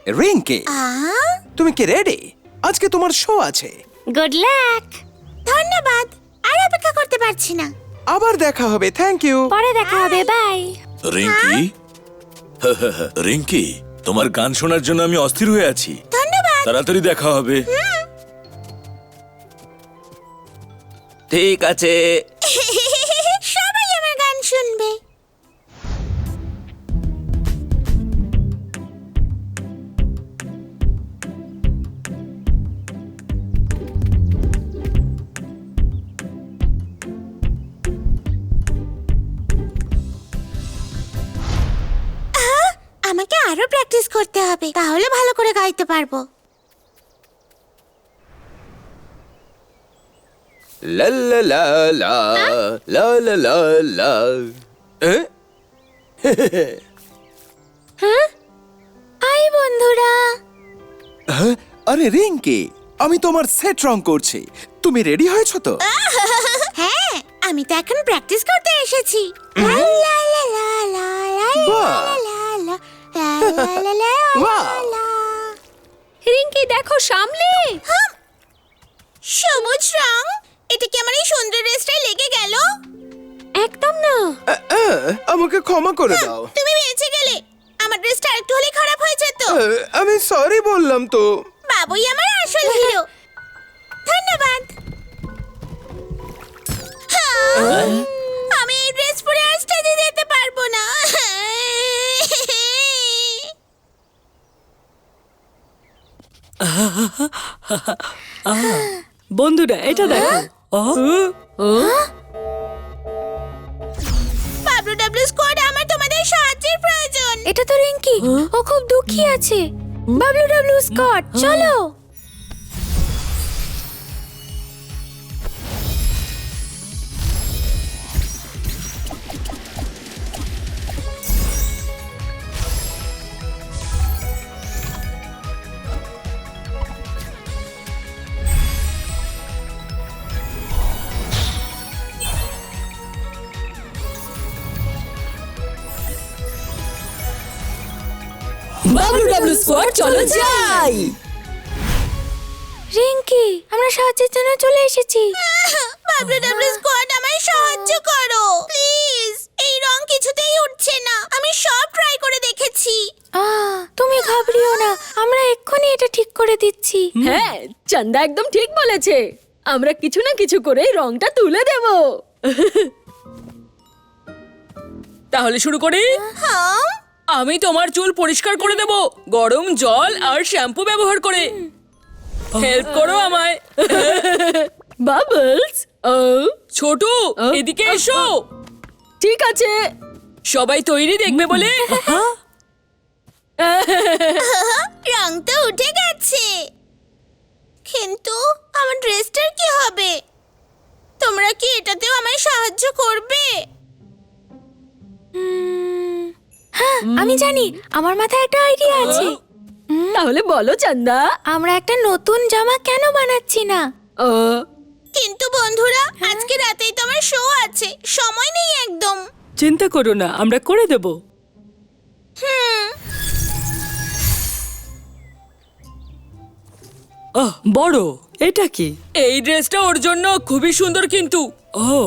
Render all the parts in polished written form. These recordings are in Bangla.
রিঙ্কি, তুমি কি রেডি? আজকে তোমার শো আছে। Good luck. ধন্যবাদ, আর অপেক্ষা করতে পারছি না। আবার দেখা হবে। Thank you. পরে দেখা হবে, বাই। রিঙ্কি, রিঙ্কি, তোমার গান শোনার জন্য আমি অস্থির হয়ে আছি। ধন্যবাদ। তাড়াতাড়ি দেখা হবে। ঠিক আছে। সবাই আমার গান শুনবে। আমাকে আরো প্র্যাকটিস করতে হবে, তাহলে ভালো করে গাইতে পারবো। লা লা লা লা লা লা লা লা। হাই বন্ধুরা। আরে রিঙ্কি, আমি তোমার সেট রং করছি। তুমি রেডি হয়েছো তো? হ্যাঁ, আমি তো এখন প্র্যাকটিস করতে এসেছি। লা লা লা লা লা লা বাহ! লা লা লা লা লা লা বাহ! লা। রিঙ্কি দেখো সামলে। সবুজ রং, এটা কি আমার এই সুন্দর ড্রেসটাই লেগে গেল? একদম না। আমাকে ক্ষমা করে দাও। তুমি বেঁচে গেলে। আমার ড্রেসটা আরেকটু হলে খারাপ হয়ে যেত। আমি সরি বললাম তো। বাবুই আমার আসল হিরো। ধন্যবাদ। আমি এই ড্রেস পরে আর স্টেজে যেতে পারবো না। বন্ধুরা এটা দেখো। পাবলো ডাব্লিউ স্কোয়াড, আমার তোমাদের সাহায্যের প্রয়োজন। এটা তো রিঙ্কি, ও খুব দুঃখী আছে। বাবলু ডাবলু স্কট, চলো। বাবলু ডাবলু স্কোয়াড, চলো যাই। রিঙ্কি, আমরা সাহায্যের জন্য চলে এসেছি। পাবলো ডাব্লিউ স্কোয়াড, আমায় সাহায্য করো প্লিজ। এই রং কিছুতেই উঠছে না, আমি সব ট্রাই করে দেখেছি। তুমি ঘাবড়িও না, আমরা এক্ষুনি এটা ঠিক করে দিচ্ছি। হ্যাঁ, চন্দা একদম ঠিক বলেছে। আমরা কিছু না কিছু করে রংটা তুলে দেব। তাহলে শুরু করি। হ্যাঁ, আমি তোমার চুল পরিষ্কার করে দেব গরম জল আর শ্যাম্পু ব্যবহার করে। হেল্প করো আমায়। বাবলস, ছোট এদিকে এসো। ঠিক আছে, সবাই তৈরি দেখবে বলে। রং তো উঠে গেছে, কিন্তু আমার ড্রেসটার কি হবে? তোমরা কি এটাতেও আমায় সাহায্য করবে? হ্যাঁ, আমি জানি, আমার মাথায় একটা আইডিয়া আছে। তাহলে বলো চন্দা। আমরা একটা নতুন জামা কেন বানাচ্ছি না? কিন্তু বন্ধুরা, আজকে রাতেই তো আমার শো আছে, সময় নেই একদম। চিন্তা করো না, আমরা করে দেব। বড় এটা কি? এই ড্রেসটা ওর জন্য খুবই সুন্দর কিন্তু। ও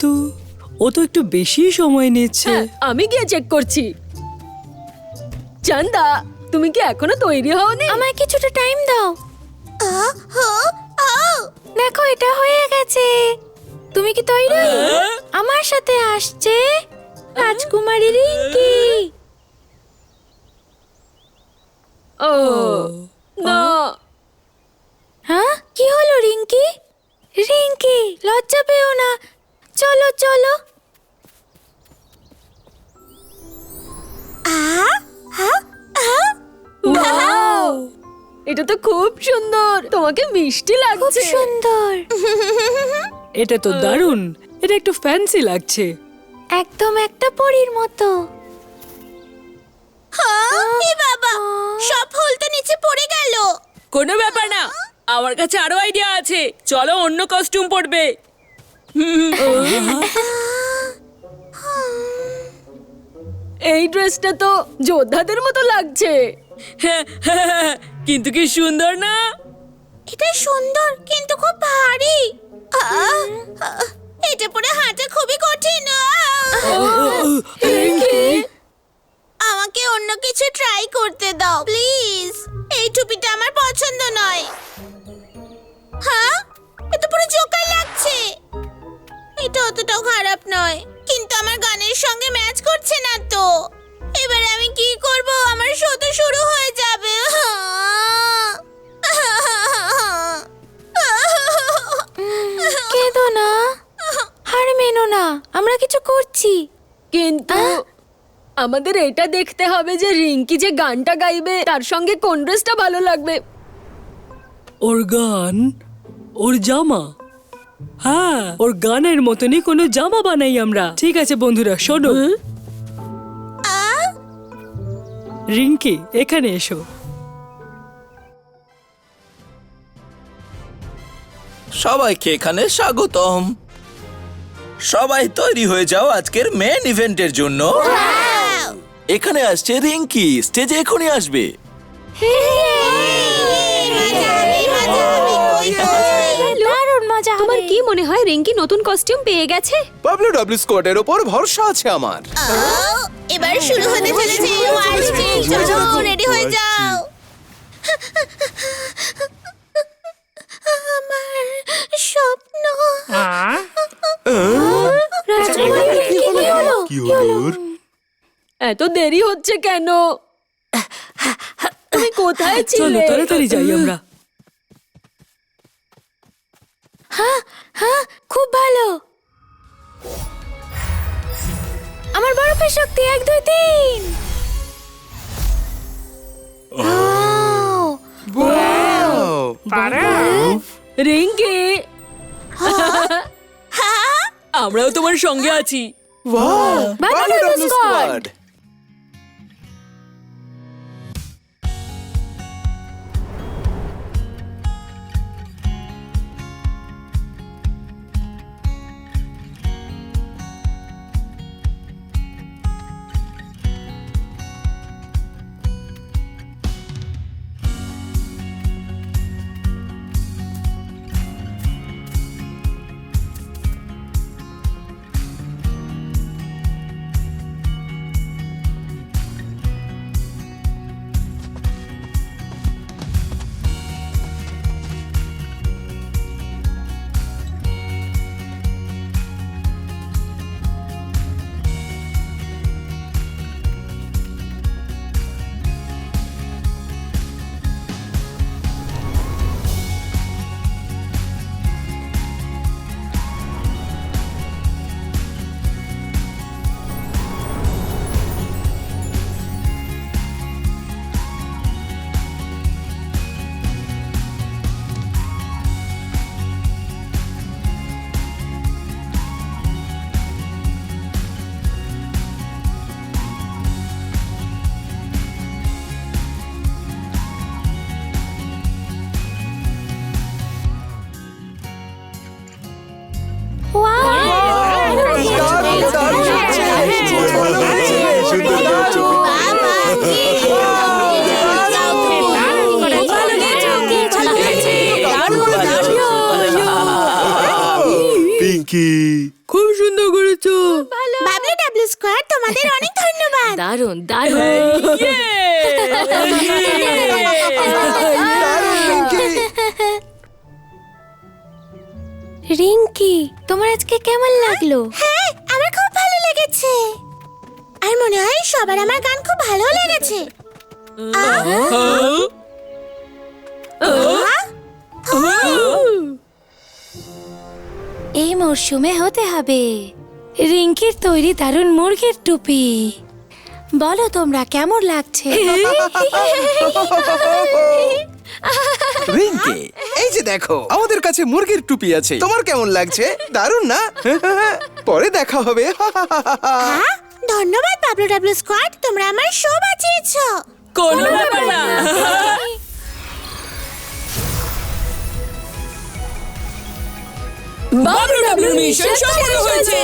তো, ও তো একটু বেশি সময় নিচ্ছে। আমি গিয়ে চেক করছি। চন্দা, তুমি কি এখনো তৈরি হওনি? আমায় কিছুটা টাইম দাও। আহ, হ্যাঁ, আহ, দেখো, এটা হয়ে গেছে। তুমি কি তৈরি? আমার সাথে আসছে রাজকুমারী রিঙ্কি। ও না। হ্যাঁ, কি হলো রিঙ্কি? রিঙ্কি, লজ্জা পেও না, চলো চলো। ওয়াও, এটা তো খুব সুন্দর। তোমাকে মিষ্টি খুব লাগছে। সুন্দর। এটা তো দারুণ। এটা একটু ফ্যান্সি লাগছে। একদম একটা পরীর মতো। হ্যাঁ, এ বাবা, সব ফুল তো নিচে পড়ে গেল। কোনো ব্যাপার না, আমার কাছে আরো আইডিয়া আছে। চলো অন্য কস্টিউম পরবে। এই ড্রেসটা তো যোদ্ধাদের মতো লাগছে। কিন্তু কি সুন্দর না? এটা সুন্দর কিন্তু খুব ভারী। এটা পরে হাঁটা খুবই কঠিন। আমাকে অন্য কিছু ট্রাই করতে দাও প্লিজ। এই টুপিটা আমার পছন্দ নয়। হ্যাঁ, এটা পুরো জোকার লাগছে। এটা অতটাও খারাপ নয়, কিন্তু আমার গানের সঙ্গে ম্যাচ করছে না তো। এবারে আমি কি করব? আমার শো তো শুরু হয়ে যাবে। কেঁদো না, হার মেনো না, আমরা কিছু করছি। কিন্তু আমাদের এটা দেখতে হবে যে রিঙ্কি যে গানটা গাইবে তার সঙ্গে কোন ড্রেসটা ভালো লাগবে। ওর গান, ওর জামা। হ্যাঁ, ওর গানের মতনই কোনো জামা বানাই আমরা। ঠিক আছে বন্ধুরা, শোনো। রিঙ্কি, এখানে এসো। সবাইকে এখানে স্বাগতম। সবাই তৈরি হয়ে যাও আজকের মেন ইভেন্টের জন্য। এখানে আসছে রিঙ্কি, স্টেজে এখনই আসবে। দারুণ মজা হবে। তোমার কি মনে হয় রিঙ্কি নতুন কস্টিউম পেয়ে গেছে? WW স্কোয়াডের ওপর ভরসা আছে আমার। এবার শুরু হতে চলেছে। চলো রেডি হয়ে যাও। আমার স্বপ্ন। কি হলো? এত দেরি হচ্ছে কেন? তুমি কোথায় ছিলে? তাড়াতাড়ি যাই আমরা। হ্যাঁ, খুব ভালো। আমার বরফের শক্তি 1 2 3। রিঙ্কি, আমরাও তোমার সঙ্গে আছি। WW squad. পিঙ্কি, খুব সুন্দর করেছো। WW স্কোয়াড, তোমাদের অনেক ধন্যবাদ। দারুণ দারুণ। রিঙ্কি, তোমার আজকে কেমন লাগলো? হ্যাঁ, আমার খুব ভালো লেগেছে। আর মনে হয় সবার আমার গান খুব ভালো লেগেছে। এই মরশুমে হতে হবে রিঙ্কির তৈরি দারুণ মুরগির টুপি। বলো তোমরা কেমন লাগছে? রিঙ্কি, এই যে দেখো আমাদের কাছে মুরগির টুপি আছে। তোমার কেমন লাগছে? দারুণ না? পরে দেখা হবে। ধন্যবাদ WW স্কোয়াড, তোমরা আমার শো বাঁচিয়েছো। কোনো ব্যাপার না। WW মিশন সফল হয়েছে।